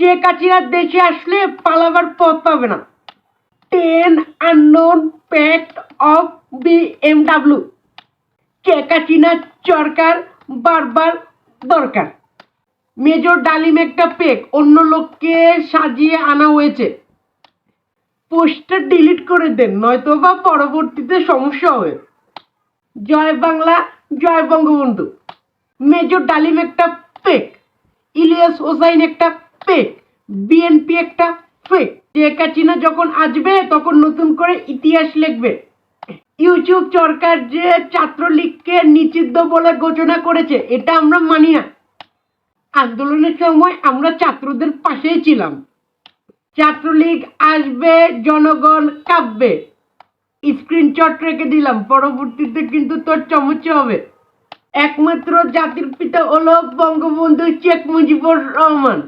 শেখ হাসিনা দেশে আসলে পালাবার পথ পাবে না। 10 unknown fact of BMW। Sheikh Hasina সরকার বারবার দরকার। মেজর ডালিম একটা পেক, অন্য লোককে সাজিয়ে আনা হয়েছে। পোস্টার ডিলিট করে দেন, নয়তোবা পরবর্তীতে সমস্যা হবে। জয় বাংলা, জয় বঙ্গবন্ধু। মেজর ডালিম একটা পেক, ইলিয়াস হোসাইন একটা পেক, বিএনপি একটা ফেক। শেখ হাসিনা যখন আসবে তখন নতুন করে ইতিহাস লিখবে। ইউসুফ সরকার যে ছাত্রলীগকে নিষিদ্ধ বলে ঘোষণা করেছে, এটা আমরা মানি না। আন্দোলনের সময় আমরা ছাত্রদের পাশেই ছিলাম। ছাত্রলীগ আসবে, জনগণ কাঁপবে। স্ক্রিনশট রেখে দিলাম, পরবর্তীতে কিন্তু তোর সমস্যা হবে। একমাত্র জাতির পিতা হলো বঙ্গবন্ধু শেখ মুজিবুর রহমান।